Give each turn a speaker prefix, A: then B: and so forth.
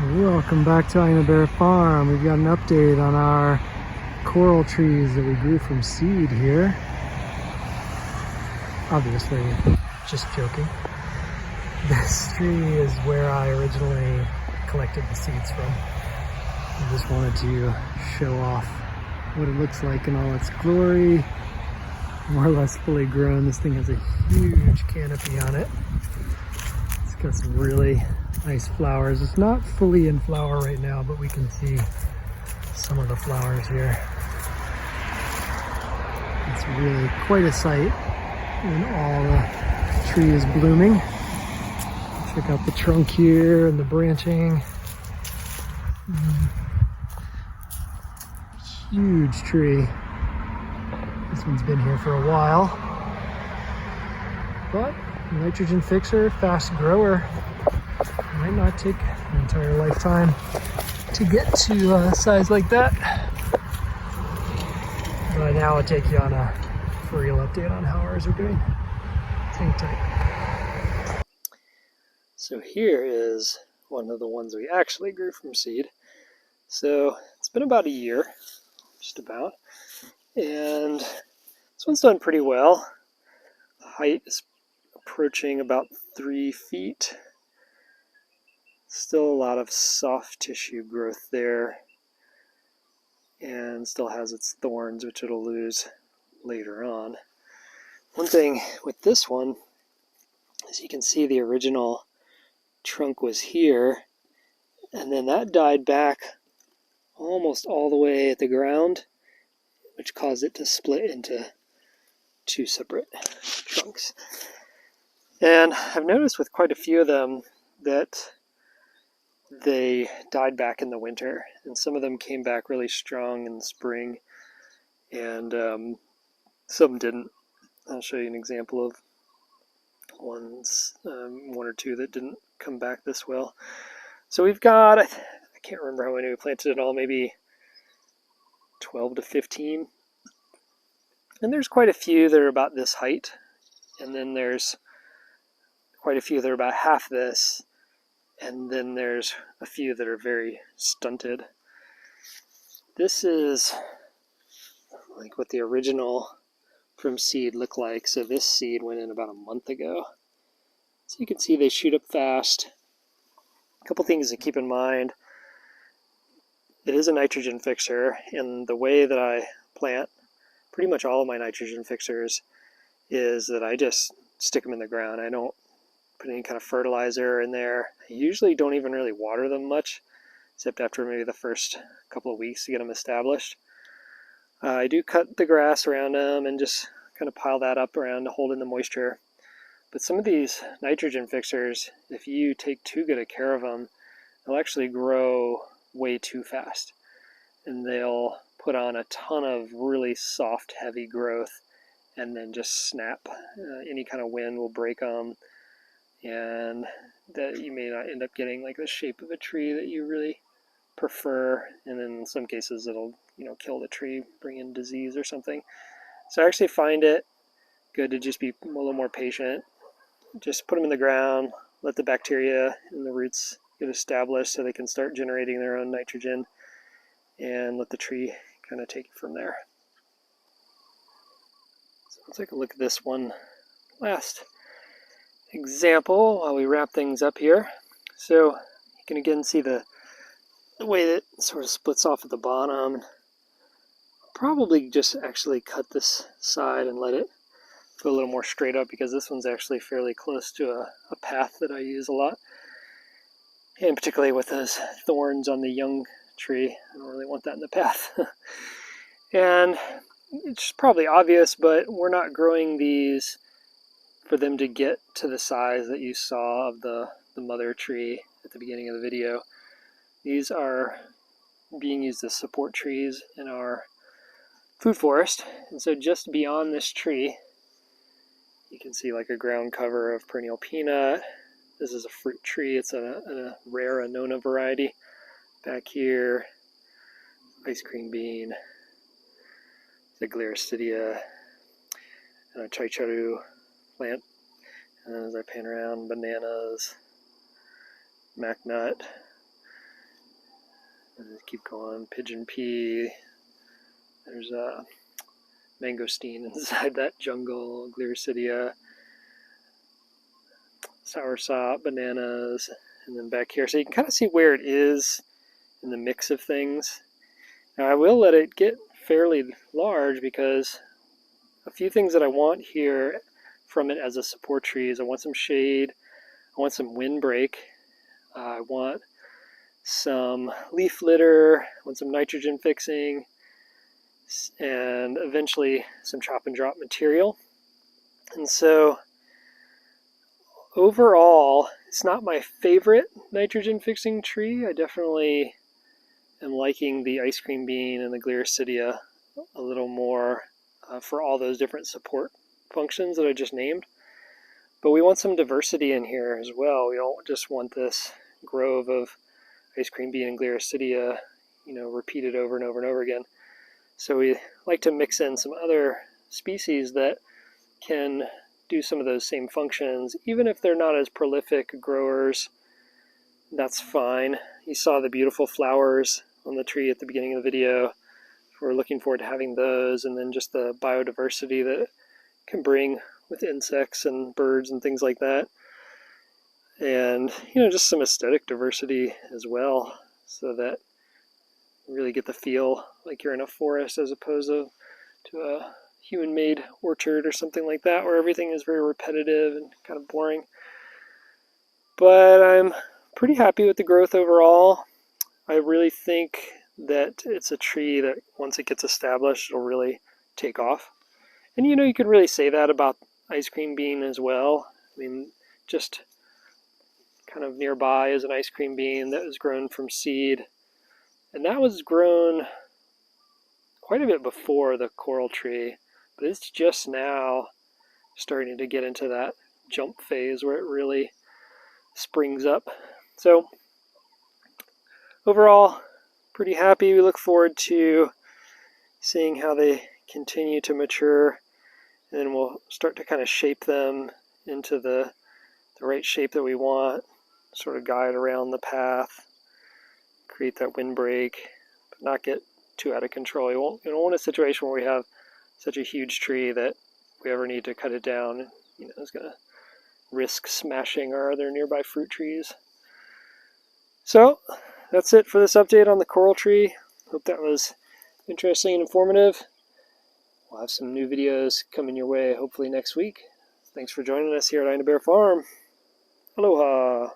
A: Welcome back to Aina Bear Farm. We've got an update on our coral trees that we grew from seed here. Obviously, just joking. This tree is where I originally collected the seeds from. I just wanted to show off what it looks like in all its glory. More or less fully grown. This thing has a huge canopy on it. It's got some really nice flowers. It's not fully in flower right now, but we can see some of the flowers here. It's really quite a sight when all the tree is blooming. Check out the trunk here and the branching. Huge tree. This one's been here for a while, but nitrogen fixer, fast grower. Might not take an entire lifetime to get to a size like that. But now I'll take you on a real update on how ours are doing. Hang tight. So here is one of the ones we actually grew from seed. So it's been about a year, just about. And this one's done pretty well. The height is approaching about 3 feet. Still a lot of soft tissue growth there, and still has its thorns, which it'll lose later on. One thing with this one is you can see the original trunk was here, and then that died back almost all the way at the ground, which caused it to split into 2 separate trunks. And I've noticed with quite a few of them that they died back in the winter, and some of them came back really strong in the spring, and some didn't. I'll show you an example of one or two that didn't come back this well. So we've got, I can't remember how many we planted in all, maybe 12 to 15. And there's quite a few that are about this height, and then there's quite a few that are about half this, and then there's a few that are very stunted. This is like what the original from seed looked like. So this seed went in about a month ago. So you can see they shoot up fast. A couple things to keep in mind. It is a nitrogen fixer, and the way that I plant pretty much all of my nitrogen fixers is that I just stick them in the ground. I don't put any kind of fertilizer in there. I usually don't even really water them much, except after maybe the first couple of weeks to get them established. I do cut the grass around them and just kind of pile that up around to hold in the moisture. But some of these nitrogen fixers, if you take too good a care of them, they'll actually grow way too fast. And they'll put on a ton of really soft, heavy growth and then just snap. Any kind of wind will break them, and that you may not end up getting like the shape of a tree that you really prefer, and then in some cases it'll kill the tree, bring in disease or something. So I actually find it good to just be a little more patient. Just put them in the ground, let the bacteria in the roots get established so they can start generating their own nitrogen, and let the tree kind of take it from there. So let's take a look at this one last example while we wrap things up here. So you can again see the way that it sort of splits off at the bottom. Probably just actually cut this side and let it go a little more straight up, because this one's actually fairly close to a path that I use a lot. And particularly with those thorns on the young tree, I don't really want that in the path. And it's probably obvious, but we're not growing these for them to get to the size that you saw of the mother tree at the beginning of the video. These are being used as support trees in our food forest. And so just beyond this tree, you can see like a ground cover of perennial peanut. This is a fruit tree. It's a rare Annona variety. Back here, ice cream bean, the Gliricidia, and a Chaicharu plant. And as I pan around, bananas, mac nut, And then keep going, pigeon pea. There's a mangosteen inside that jungle, Gliricidia, soursop, bananas, and then back here. So you can kind of see where it is in the mix of things. Now I will let it get fairly large because a few things that I want here from it as a support tree is I want some shade, I want some windbreak, I want some leaf litter, I want some nitrogen fixing, and eventually some chop and drop material. And so overall, it's not my favorite nitrogen fixing tree. I definitely am liking the ice cream bean and the Gliricidia a little more for all those different support functions that I just named. But we want some diversity in here as well. We don't just want this grove of ice cream bean and Gliricidia, repeated over and over and over again. So we like to mix in some other species that can do some of those same functions, even if they're not as prolific growers. That's fine. You saw the beautiful flowers on the tree at the beginning of the video. We're looking forward to having those, and then just the biodiversity that it can bring with insects and birds and things like that. And, just some aesthetic diversity as well, so that you really get the feel like you're in a forest as opposed to a human-made orchard or something like that, where everything is very repetitive and kind of boring. But I'm pretty happy with the growth overall. I really think that it's a tree that once it gets established, it'll really take off. And you could really say that about ice cream bean as well. I mean, just kind of nearby is an ice cream bean that was grown from seed. And that was grown quite a bit before the coral tree, but it's just now starting to get into that jump phase where it really springs up. So overall, pretty happy. We look forward to seeing how they continue to mature, and then we'll start to kind of shape them into the right shape that we want, sort of guide around the path, create that windbreak, but not get too out of control. You don't want a situation where we have such a huge tree that if we ever need to cut it down, it's going to risk smashing our other nearby fruit trees. So that's it for this update on the coral tree. Hope that was interesting and informative. We'll have some new videos coming your way hopefully next week. Thanks for joining us here at Ina Bear Farm. Aloha!